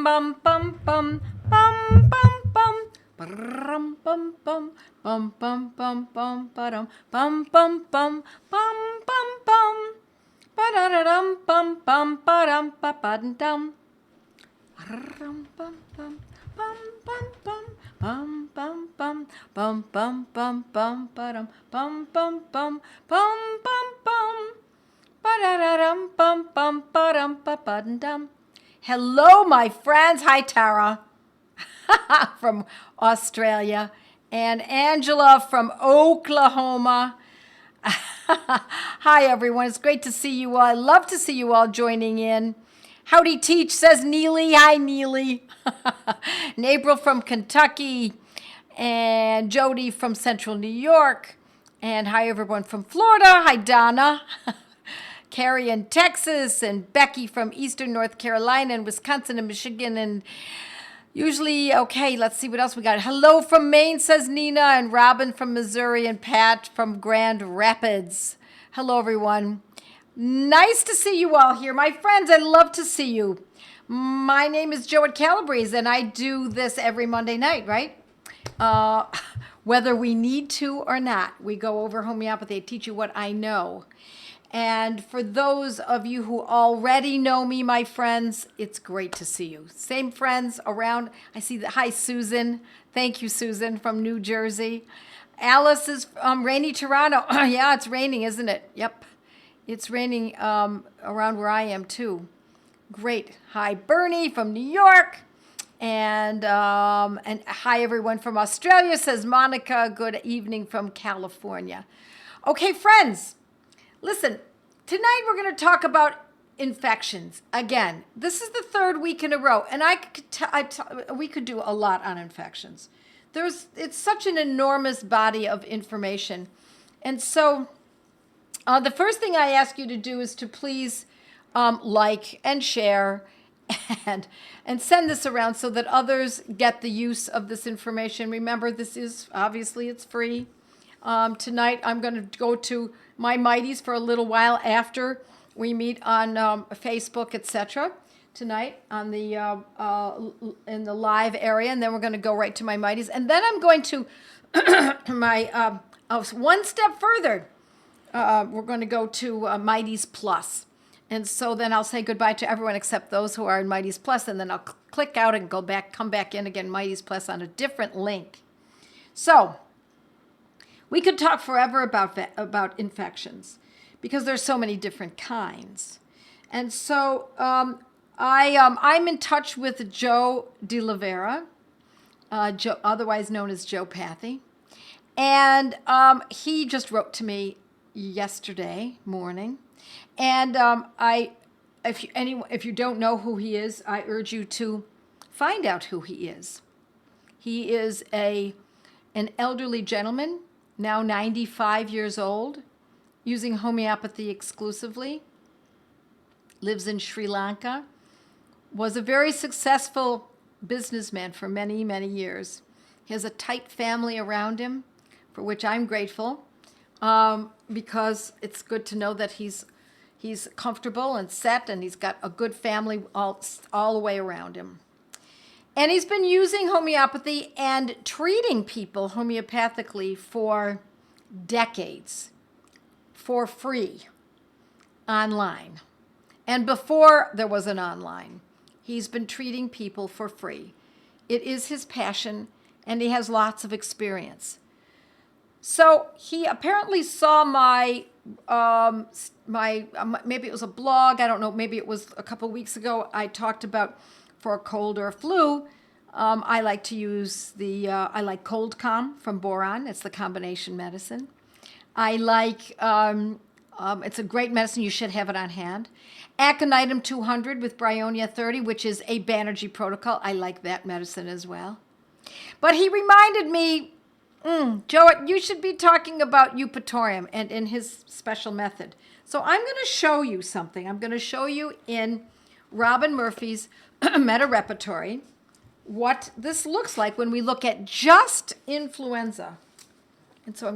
bum bum bum bum bum bum. Bum bum bum bum bum bum bum bum bum bum bum bum bum bum. Ba-da-da-dum bum bum ba-dum ba-ba-dum. Bum bum bum bum bum bum bum bum bum bum bum bum ba-dum bum bum bum bum bum bum. Ba-da-da-dum bum bum ba-dum ba-ba-dum. Hello, my friends. Hi, Tara from Australia, and Angela from Oklahoma. Hi, everyone. It's great to see you all. I love to see you all joining in. Howdy Teach, says Neely. Hi, Neely. And April from Kentucky, and Jody from Central New York. And hi, everyone from Florida. Hi, Donna. Carrie in Texas, and Becky from Eastern North Carolina, and Wisconsin, and Michigan, and usually, okay, let's see what else we got. Hello from Maine, says Nina, and Robin from Missouri, and Pat from Grand Rapids. Hello, everyone. Nice to see you all here. My friends, I love to see you. My name is Joette Calabrese, and I do this every Monday night, right? Whether we need to or not, we go over homeopathy. I teach you what I know. And for those of you who already know me, my friends, it's great to see you. Same friends around. I see that. Hi, Susan. Thank you, Susan, from New Jersey. Alice is from rainy Toronto. Yeah, it's raining, isn't it? Yep. It's raining around where I am, too. Great. Hi, Bernie from New York. And hi, everyone from Australia, says Monica. Good evening from California. Okay, friends. Listen, tonight we're going to talk about infections. Again, this is the third week in a row, and we could do a lot on infections. It's such an enormous body of information. And so the first thing I ask you to do is to please like and share and send this around so that others get the use of this information. Remember, it's free. Tonight I'm going to go to my Mighties for a little while after we meet on Facebook, etc. Tonight on the in the live area, and then we're going to go right to my Mighties, and then I'm going to my one step further. We're going to go to Mighties Plus, and so then I'll say goodbye to everyone except those who are in Mighties Plus, and then I'll click out and come back in again, Mighties Plus, on a different link. So we could talk forever about infections because there's so many different kinds. And so I'm in touch with Joe De Oliveira, otherwise known as Joe Pathy. And he just wrote to me yesterday morning. And if you don't know who he is, I urge you to find out who he is. He is an elderly gentleman, now 95 years old, using homeopathy exclusively, lives in Sri Lanka, was a very successful businessman for many, many years. He has a tight family around him, for which I'm grateful, because it's good to know that he's comfortable and set, and he's got a good family all the way around him. And he's been using homeopathy and treating people homeopathically for decades for free online. And before there was an online, he's been treating people for free. It is his passion, and he has lots of experience. So he apparently saw my maybe it was a blog, I don't know, maybe it was a couple weeks ago, I talked about for a cold or a flu, I like to use I like Cold Calm from Boron. It's the combination medicine. I like, it's a great medicine. You should have it on hand. Aconitum 200 with Bryonia 30, which is a Banerjee protocol. I like that medicine as well. But he reminded me, Joette, you should be talking about Eupatorium and in his special method. So I'm going to show you something. I'm going to show you in Robin Murphy's Meta Repertory what this looks like when we look at just influenza. And so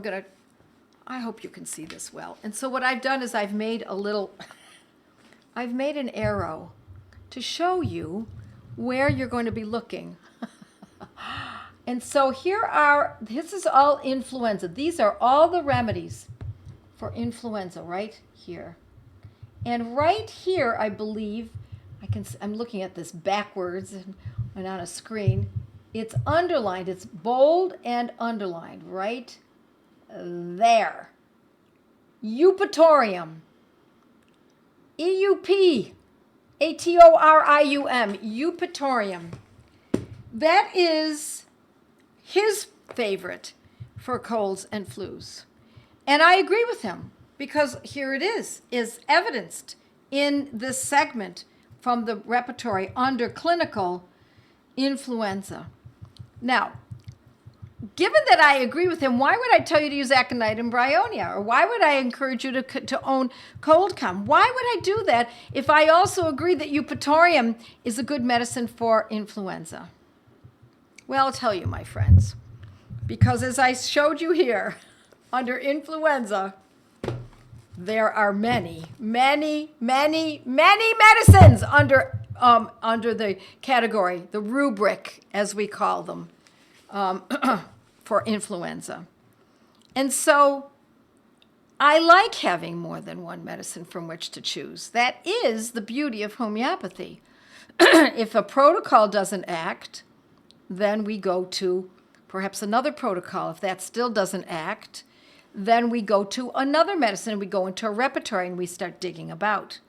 I hope you can see this well. And so what I've done is I've made an arrow to show you where you're going to be looking. And so this is all influenza. These are all the remedies for influenza right here. And right here, I believe, I'm looking at this backwards and on a screen. It's underlined. It's bold and underlined right there. Eupatorium. EUP. ATORIUM. Eupatorium. That is his favorite for colds and flus. And I agree with him because here it is evidenced in this segment from the repertory under clinical influenza. Now, given that I agree with him, why would I tell you to use Aconitum bryonia? Or why would I encourage you to own ColdCom? Why would I do that if I also agree that Eupatorium is a good medicine for influenza? Well, I'll tell you, my friends, because as I showed you here, under influenza, there are many, many, many, many medicines under the category, the rubric, as we call them, for influenza. And so I like having more than one medicine from which to choose. That is the beauty of homeopathy. If a protocol doesn't act, then we go to perhaps another protocol. If that still doesn't act, then we go to another medicine. We go into a repertory and we start digging about.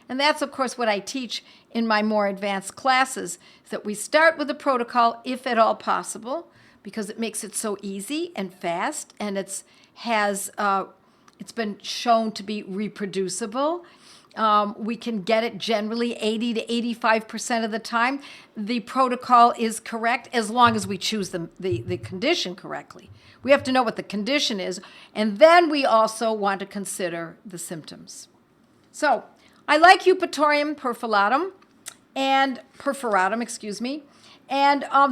And that's, of course, what I teach in my more advanced classes, is that we start with a protocol, if at all possible, because it makes it so easy and fast, and it's been shown to be reproducible. We can get it generally 80 to 85% of the time. The protocol is correct as long as we choose the condition correctly. We have to know what the condition is, and then we also want to consider the symptoms. So I like Eupatorium perforatum, and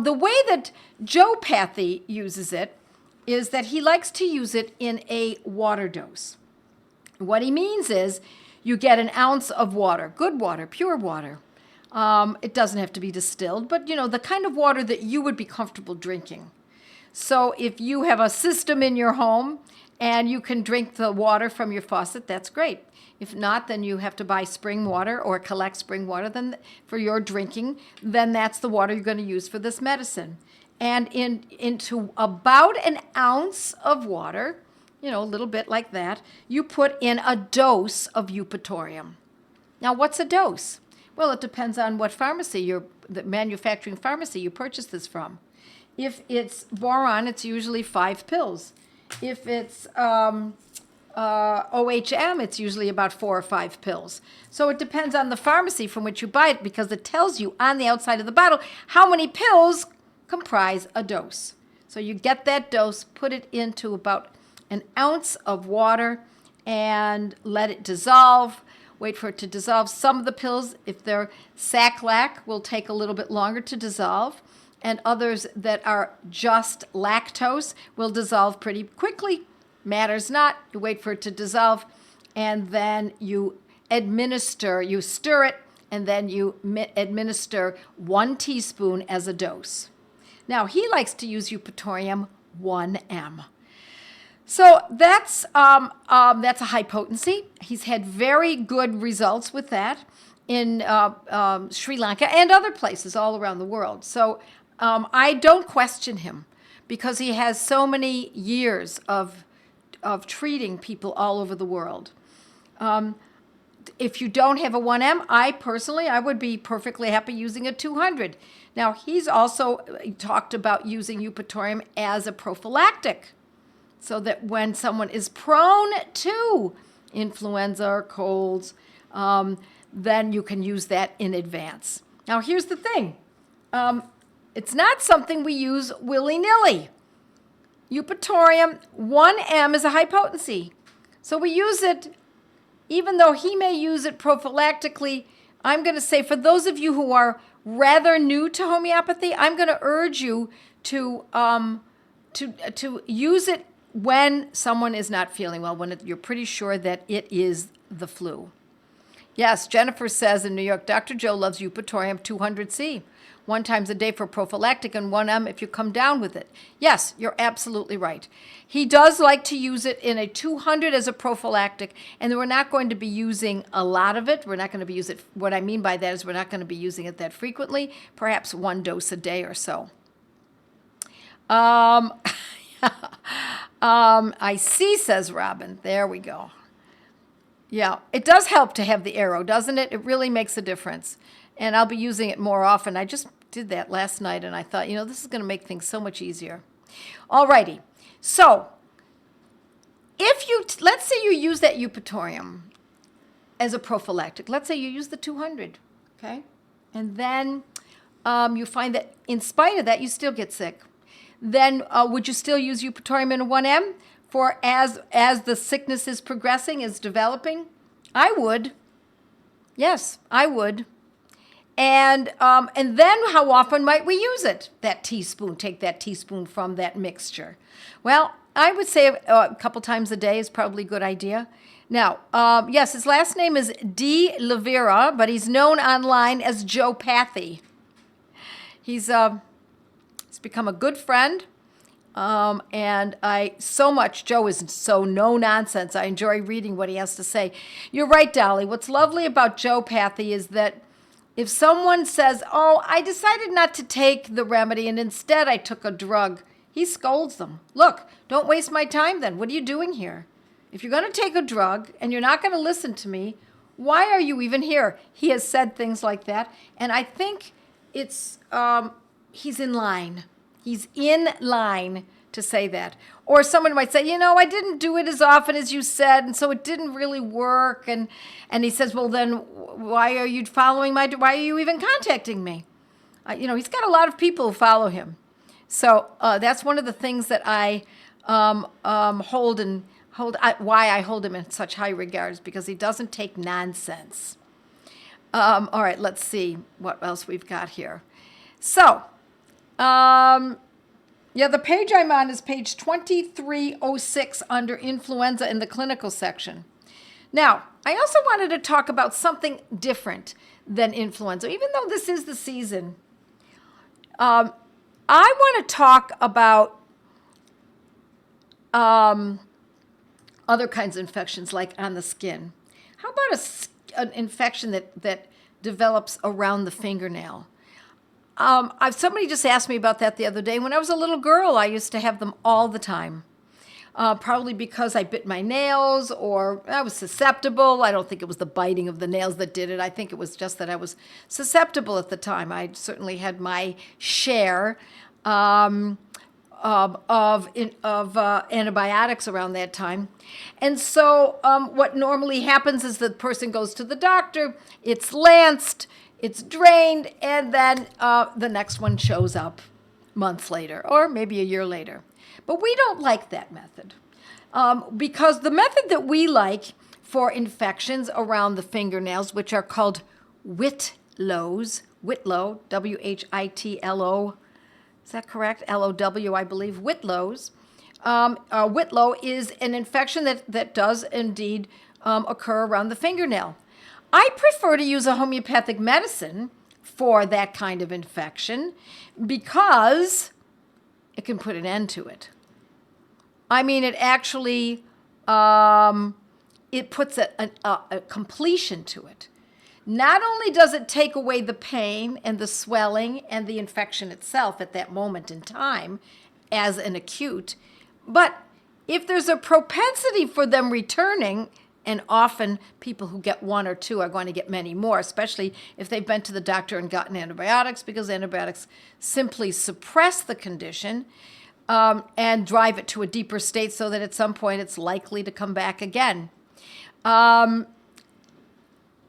the way that Joepathy uses it is that he likes to use it in a water dose. What he means is you get an ounce of water, good water, pure water. It doesn't have to be distilled, but the kind of water that you would be comfortable drinking. So if you have a system in your home and you can drink the water from your faucet, that's great. If not, then you have to buy spring water or collect spring water then for your drinking. Then that's the water you're going to use for this medicine. And into about an ounce of water, a little bit like that, you put in a dose of Eupatorium. Now, what's a dose? Well, it depends on what the manufacturing pharmacy you purchase this from. If it's boron, it's usually 5 pills. If it's OHM, it's usually about 4 or 5 pills. So it depends on the pharmacy from which you buy it, because it tells you on the outside of the bottle how many pills comprise a dose. So you get that dose, put it into about an ounce of water, and let it dissolve. Wait for it to dissolve. Some of the pills, if they're Sac-Lac, will take a little bit longer to dissolve, and others that are just lactose will dissolve pretty quickly. Matters not. You wait for it to dissolve, and then you stir it, and then you administer 1 teaspoon as a dose. Now, he likes to use Eupatorium 1M. So that's a high potency. He's had very good results with that in Sri Lanka and other places all around the world. So I don't question him because he has so many years of treating people all over the world. If you don't have a 1M, I would be perfectly happy using a 200. Now, he's also talked about using Eupatorium as a prophylactic, so that when someone is prone to influenza or colds, then you can use that in advance. Now, here's the thing. It's not something we use willy-nilly. Eupatorium 1M is a high potency. So we use it, even though he may use it prophylactically. I'm going to say, for those of you who are rather new to homeopathy, I'm going to urge you to use it when someone is not feeling well, when you're pretty sure that it is the flu. Yes, Jennifer says in New York, Dr. Joe loves Eupatorium 200C, 1 time a day for prophylactic and 1 if you come down with it. Yes, you're absolutely right. He does like to use it in a 200 as a prophylactic, and we're not going to be using a lot of it. We're not going to be using it. What I mean by that is we're not going to be using it that frequently, perhaps 1 dose a day or so. I see, says Robin. There we go. Yeah, it does help to have the arrow, doesn't it? It really makes a difference. And I'll be using it more often. I just did that last night, and I thought, this is going to make things so much easier. All righty. So let's say you use that Eupatorium as a prophylactic. Let's say you use the 200, okay? And then you find that in spite of that, you still get sick. Then would you still use Eupatorium in a 1M for as the sickness is progressing, is developing? I would. Yes, I would. And then how often might we use it? That teaspoon, take that teaspoon from that mixture. Well, I would say a couple times a day is probably a good idea. Now, yes, his last name is D. Levera, but he's known online as Joe Pathy. He's become a good friend. And Joe is so no nonsense. I enjoy reading what he has to say. You're right, Dolly. What's lovely about Joe Pathy is that if someone says, oh, I decided not to take the remedy and instead I took a drug, he scolds them. Look, don't waste my time then. What are you doing here? If you're going to take a drug and you're not going to listen to me, why are you even here? He has said things like that. And I think it's, he's in line. He's in line to say that. Or someone might say, I didn't do it as often as you said, and so it didn't really work. And he says, well, then why are you why are you even contacting me? He's got a lot of people who follow him. So that's one of the things that I why I hold him in such high regards, because he doesn't take nonsense. All right, let's see what else we've got here. So, the page I'm on is page 2306 under influenza in the clinical section. Now, I also wanted to talk about something different than influenza, even though this is the season. I want to talk about other kinds of infections, like on the skin. How about an infection that develops around the fingernail? Somebody just asked me about that the other day. When I was a little girl, I used to have them all the time. Probably because I bit my nails or I was susceptible. I don't think it was the biting of the nails that did it. I think it was just that I was susceptible at the time. I certainly had my share of antibiotics around that time. And so what normally happens is the person goes to the doctor, it's lanced, it's drained, and then the next one shows up months later or maybe a year later. But we don't like that method because the method that we like for infections around the fingernails, which are called Whitlow, Whitlo, is that correct? L-O-W, I believe, Whitlow's. Whitlow is an infection that does indeed occur around the fingernail. I prefer to use a homeopathic medicine for that kind of infection because it can put an end to it. I mean, it actually, it puts a completion to it. Not only does it take away the pain and the swelling and the infection itself at that moment in time as an acute, but if there's a propensity for them returning, and often people who get 1 or 2 are going to get many more, especially if they've been to the doctor and gotten antibiotics, because antibiotics simply suppress the condition and drive it to a deeper state so that at some point it's likely to come back again.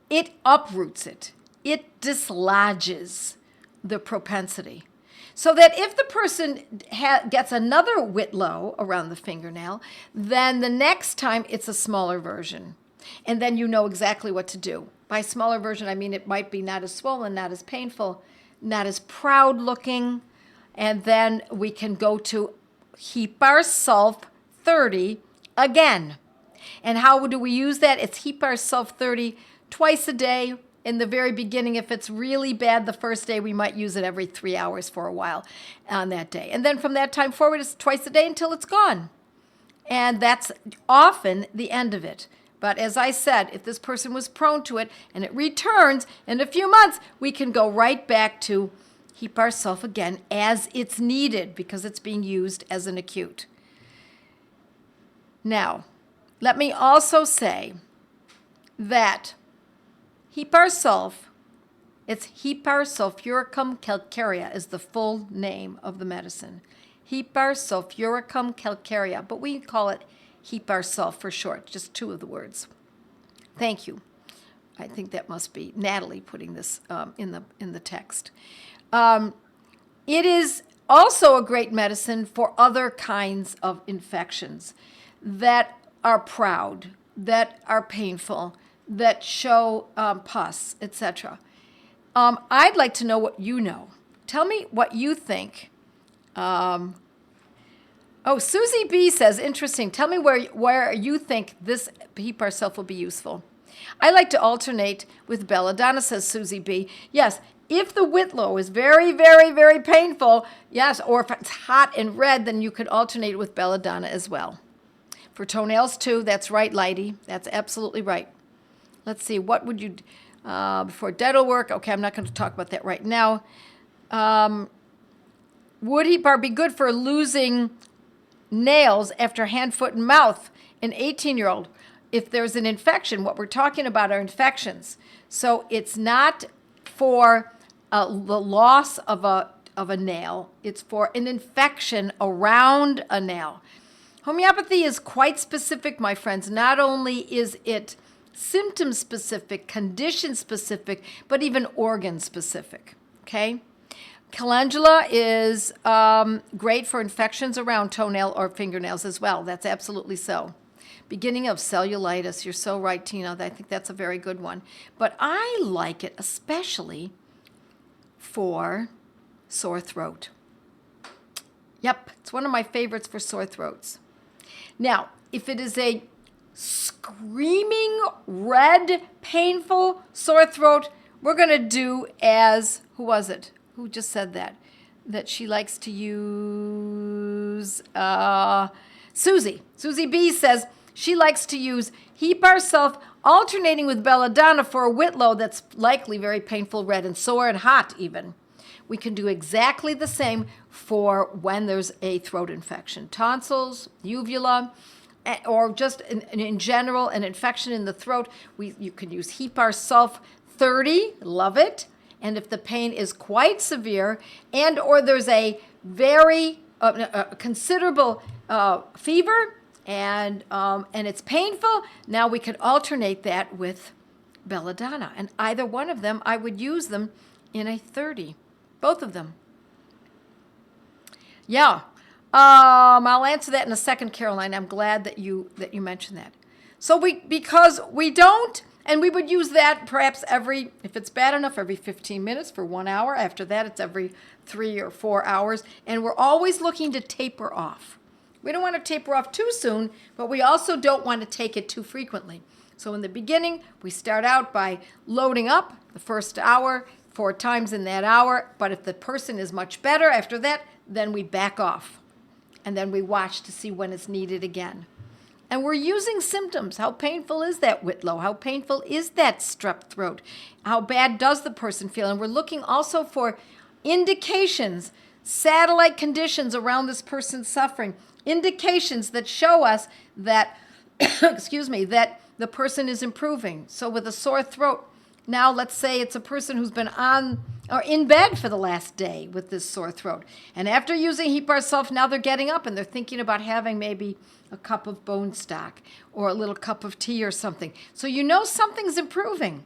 It uproots it. It dislodges the propensity. So that if the person gets another Whitlow around the fingernail, then the next time it's a smaller version. And then you know exactly what to do. By smaller version, I mean it might be not as swollen, not as painful, not as proud looking. And then we can go to Heparsulf 30 again. And how do we use that? It's Eupatorium 30 twice a day. In the very beginning, if it's really bad the first day, we might use it every 3 hours for a while on that day. And then from that time forward, it's twice a day until it's gone. And that's often the end of it. But as I said, if this person was prone to it and it returns in a few months, we can go right back to Eupatorium again as it's needed because it's being used as an acute. Now, let me also say that Eupatorium, it's Hypersulfuricum calcarea is the full name of the medicine. Hypersulfuricum calcarea, but we call it Hypersulf for short, just two of the words. Thank you. I think that must be Natalie putting this in the text. It is also a great medicine for other kinds of infections that are proud, that are painful, that show pus, etc. I'd like to know what you know. Tell me what you think. Susie B says, interesting. Tell me where you think this Eupatorium will be useful. I like to alternate with belladonna, says Susie B. Yes, if the whitlow is very, very, very painful, yes, or if it's hot and red, then you could alternate with belladonna as well. For toenails too, that's right, Lighty. That's absolutely right. Let's see, what would you, before dental work? Okay, I'm not going to talk about that right now. Would Eupatorium be good for losing nails after hand, foot, and mouth in 18-year-old? If there's an infection, what we're talking about are infections. So it's not for the loss of a nail. It's for an infection around a nail. Homeopathy is quite specific, my friends. Not only is it symptom specific, condition specific, but even organ specific, okay? Calendula is great for infections around toenail or fingernails as well. That's absolutely so. Beginning of cellulitis. You're so right, Tina. I think that's a very good one. But I like it especially for sore throat. Yep, it's one of my favorites for sore throats. Now, if it is a screaming, red, painful sore throat, we're going to do as, who was it? Who just said that? That she likes to use, Susie. Susie B says she likes to use Eupatorium alternating with belladonna for a whitlow that's likely very painful, red, and sore, and hot even. We can do exactly the same for when there's a throat infection. Tonsils, uvula, or just in general, an infection in the throat. You can use Eupatorium 30, love it. And if the pain is quite severe and or there's a very considerable fever and it's painful, now we can alternate that with belladonna. And either one of them, I would use them in a 30, both of them. Yeah, I'll answer that in a second, Caroline. I'm glad that you mentioned that. So because we don't, and we would use that perhaps if it's bad enough, every 15 minutes for 1 hour. After that, it's every 3 or 4 hours. And we're always looking to taper off. We don't want to taper off too soon, but we also don't want to take it too frequently. So in the beginning, we start out by loading up the first hour, 4 times in that hour. But if the person is much better after that, then we back off. And then we watch to see when it's needed again. And we're using symptoms. How painful is that whitlow? How painful is that strep throat? How bad does the person feel? And we're looking also for indications, satellite conditions around this person's suffering, indications that show us that, that the person is improving. So with a sore throat, now let's say it's a person who's been on or in bed for the last day with this sore throat. And after using Eupatorium, now they're getting up and they're thinking about having maybe a cup of bone stock or a little cup of tea or something. So you know something's improving.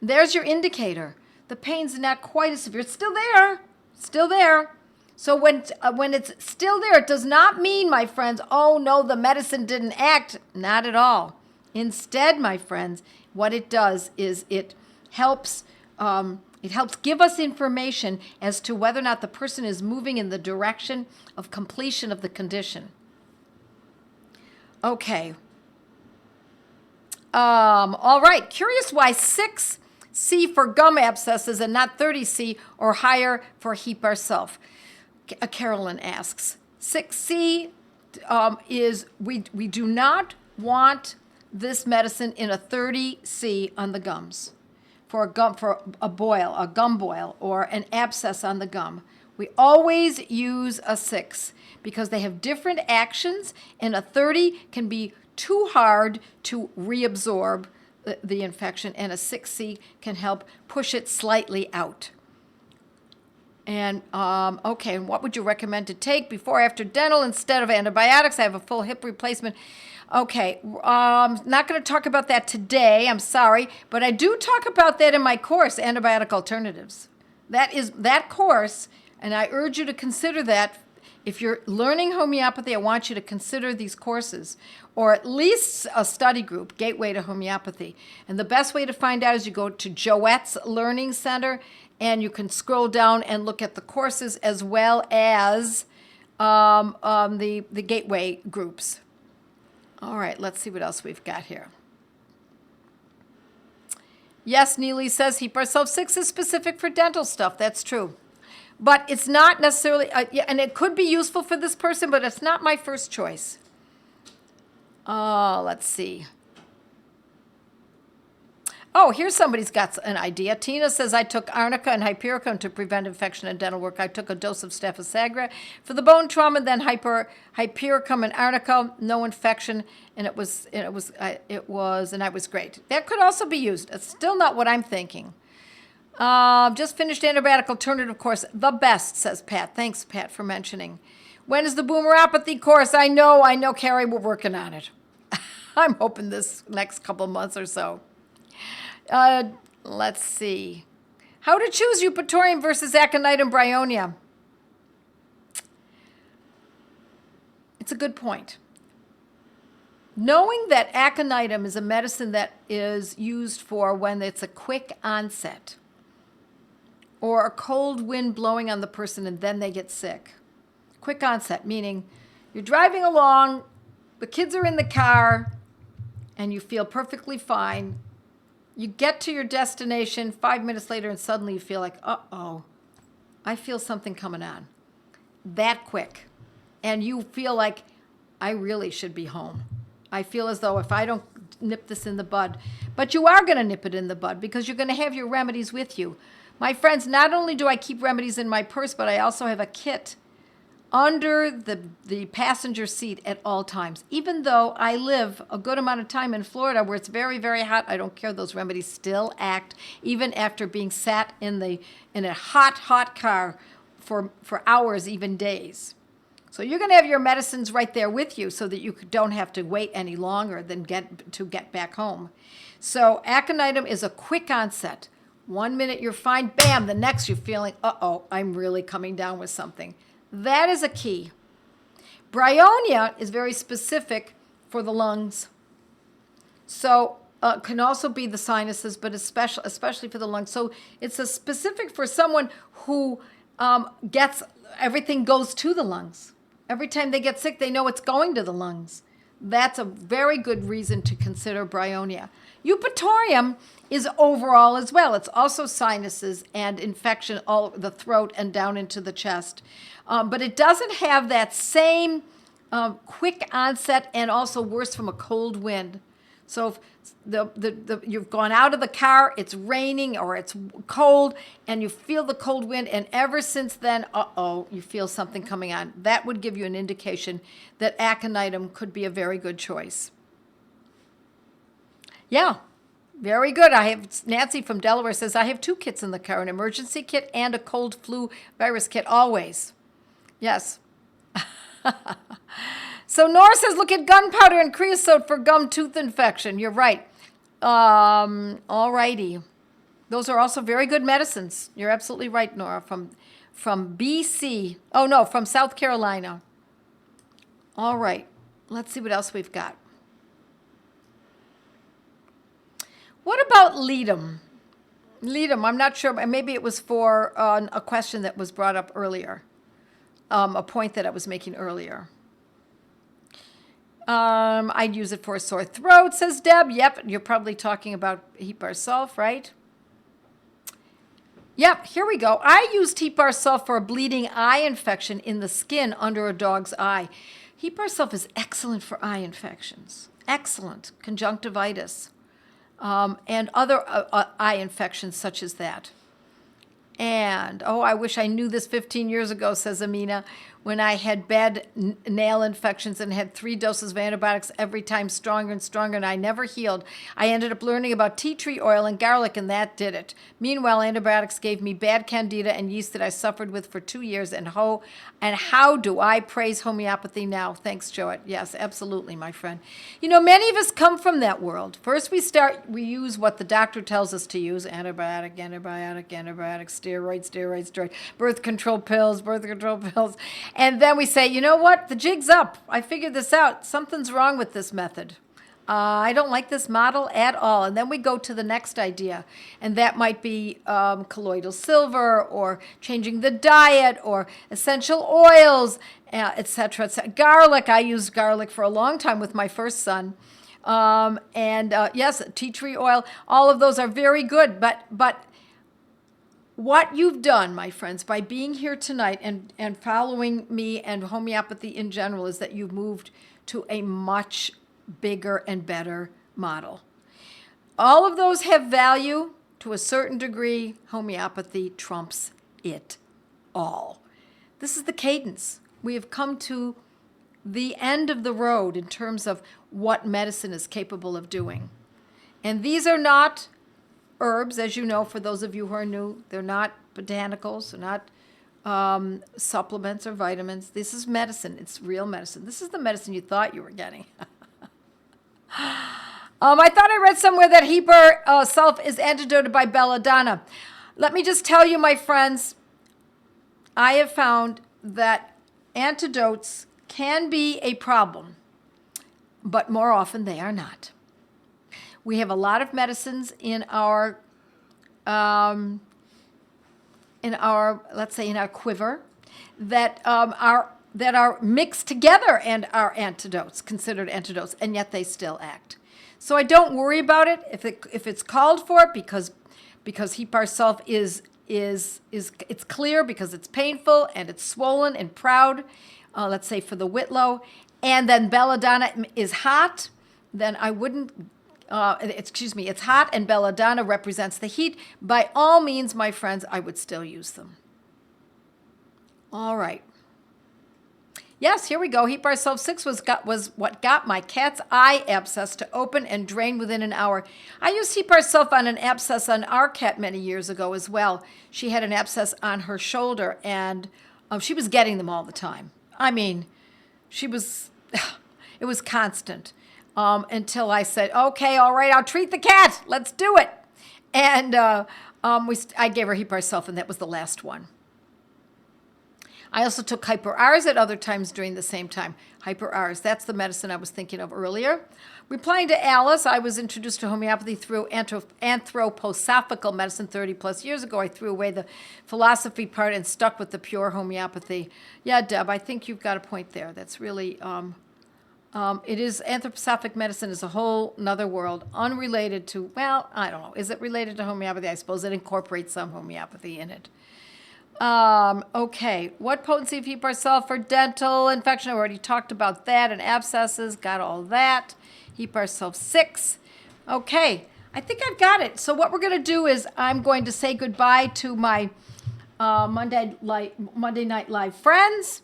There's your indicator. The pain's not quite as severe. It's still there. So when it's still there, it does not mean, my friends, oh no, the medicine didn't act. Not at all. Instead, my friends, what it does is it helps give us information as to whether or not the person is moving in the direction of completion of the condition. Okay. All right. Curious why 6C for gum abscesses and not 30C or higher for HEPA self. Carolyn asks. 6C is we do not want this medicine in a 30C on the gums for a gum boil, or an abscess on the gum. We always use a 6 because they have different actions, and a 30 can be too hard to reabsorb the infection, and a 6C can help push it slightly out. And, okay, and what would you recommend to take before or after dental instead of antibiotics? I have a full hip replacement. Okay, not going to talk about that today, I'm sorry, but I do talk about that in my course, Antibiotic Alternatives. That course, and I urge you to consider that. If you're learning homeopathy, I want you to consider these courses, or at least a study group, Gateway to Homeopathy. And the best way to find out is you go to Joette's Learning Center, and you can scroll down and look at the courses as well as the Gateway groups. All right, let's see what else we've got here. Yes, Neely says HEPA self 6 is specific for dental stuff. That's true. But it's not necessarily, and it could be useful for this person, but it's not my first choice. Let's see. Oh, here's somebody's got an idea. Tina says, I took arnica and hypericum to prevent infection in dental work. I took a dose of Staphysagra for the bone trauma, then hypericum and arnica, no infection, and I was great. That could also be used. It's still not what I'm thinking. Just finished antibiotic alternative course. The best, says Pat. Thanks, Pat, for mentioning. When is the boomeropathy course? I know, Carrie, we're working on it. I'm hoping this next couple months or so. Let's see. How to choose Eupatorium versus Aconitum bryonia. It's a good point. Knowing that Aconitum is a medicine that is used for when it's a quick onset, or a cold wind blowing on the person and then they get sick. Quick onset, meaning you're driving along, the kids are in the car, and you feel perfectly fine. You get to your destination 5 minutes later and suddenly you feel like, uh-oh, I feel something coming on. That quick. And you feel like, I really should be home. I feel as though if I don't nip this in the bud, but you are going to nip it in the bud because you're going to have your remedies with you. My friends, not only do I keep remedies in my purse, but I also have a kit under the passenger seat at all times. Even though I live a good amount of time in Florida where it's very, very hot, I don't care. Those remedies still act even after being sat in a hot car for hours, even days. So you're going to have your medicines right there with you so that you don't have to wait any longer than get back home. So Aconitum is a quick onset. 1 minute you're fine, bam, the next you're feeling, uh-oh, I'm really coming down with something. That is a key. Bryonia is very specific for the lungs. So can also be the sinuses, but especially for the lungs. So it's a specific for someone who everything goes to the lungs. Every time they get sick, they know it's going to the lungs. That's a very good reason to consider bryonia. Eupatorium is overall as well. It's also sinuses and infection, all the throat and down into the chest. But it doesn't have that same quick onset and also worse from a cold wind. So if you've gone out of the car, it's raining or it's cold, and you feel the cold wind, and ever since then, you feel something coming on. That would give you an indication that Aconitum could be a very good choice. Yeah, very good. I have Nancy from Delaware says, I have 2 kits in the car, an emergency kit and a cold flu virus kit always. Yes. So Nora says, look at gunpowder and creosote for gum tooth infection. You're right. All righty. Those are also very good medicines. You're absolutely right, Nora, from BC. Oh, no, from South Carolina. All right. Let's see what else we've got. What about ledum? Ledum, I'm not sure. Maybe it was for a question that was brought up earlier, a point that I was making earlier. I'd use it for a sore throat, says Deb. Yep, you're probably talking about Heparin sulf, right? Yep, here we go. I used Heparin sulf for a bleeding eye infection in the skin under a dog's eye. Heparin sulf is excellent for eye infections. Excellent. Conjunctivitis. And other eye infections such as that. And, I wish I knew this 15 years ago, says Amina, when I had bad nail infections and had 3 doses of antibiotics every time, stronger and stronger, and I never healed. I ended up learning about tea tree oil and garlic, and that did it. Meanwhile, antibiotics gave me bad candida and yeast that I suffered with for 2 years, and how do I praise homeopathy now? Thanks, Joette. Yes, absolutely, my friend. Many of us come from that world. First, we use what the doctor tells us to use, antibiotic, steroid, birth control pills. And then we say, you know what? The jig's up. I figured this out. Something's wrong with this method. I don't like this model at all. And then we go to the next idea. And that might be colloidal silver or changing the diet or essential oils, etc. Garlic. I used garlic for a long time with my first son. Yes, tea tree oil. All of those are very good. But what you've done, my friends, by being here tonight and following me and homeopathy in general is that you've moved to a much bigger and better model. All of those have value to a certain degree. Homeopathy trumps it all. This is the cadence. We have come to the end of the road in terms of what medicine is capable of doing. And these are not herbs, as you know, for those of you who are new. They're not botanicals. They're not supplements or vitamins. This is medicine. It's real medicine. This is the medicine you thought you were getting. I thought I read somewhere that Heparin sulf is antidoted by belladonna. Let me just tell you, my friends, I have found that antidotes can be a problem, but more often they are not. We have a lot of medicines in our let's say in our quiver that are mixed together and are antidotes, considered antidotes, and yet they still act. So I don't worry about it if it's called for, because Heparin sulf is it's clear, because it's painful and it's swollen and proud. Let's say for the Whitlow, and then belladonna is hot. Then I wouldn't. It's hot, and belladonna represents the heat. By all means, my friends, I would still use them. All right. Yes, here we go. Heparin sulf 6 was what got my cat's eye abscess to open and drain within an hour. I used Heparin sulf on an abscess on our cat many years ago as well. She had an abscess on her shoulder, and she was getting them all the time. I mean, it was constant. Until I said, okay, all right, I'll treat the cat. Let's do it. And I gave her Heparin sulf, and that was the last one. I also took Hyper-Rs at other times during the same time. Hyper-Rs, that's the medicine I was thinking of earlier. Replying to Alice, I was introduced to homeopathy through anthroposophical medicine 30 plus years ago. I threw away the philosophy part and stuck with the pure homeopathy. Yeah, Deb, I think you've got a point there. That's really... it is, anthroposophic medicine is a whole nother world, unrelated to, well, I don't know. Is it related to homeopathy? I suppose it incorporates some homeopathy in it. Okay, what potency of Heparin sulf for dental infection? I already talked about that, and abscesses, got all that. Heparin sulf 6. Okay, I think I've got it. So what we're going to do is I'm going to say goodbye to my Monday Night Live friends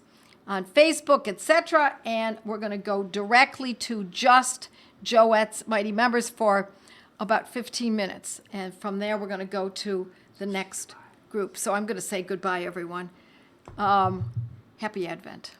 on Facebook, etc., and we're going to go directly to just Joette's Mighty Members for about 15 minutes. And from there, we're going to go to the next group. So I'm going to say goodbye, everyone. Happy Advent.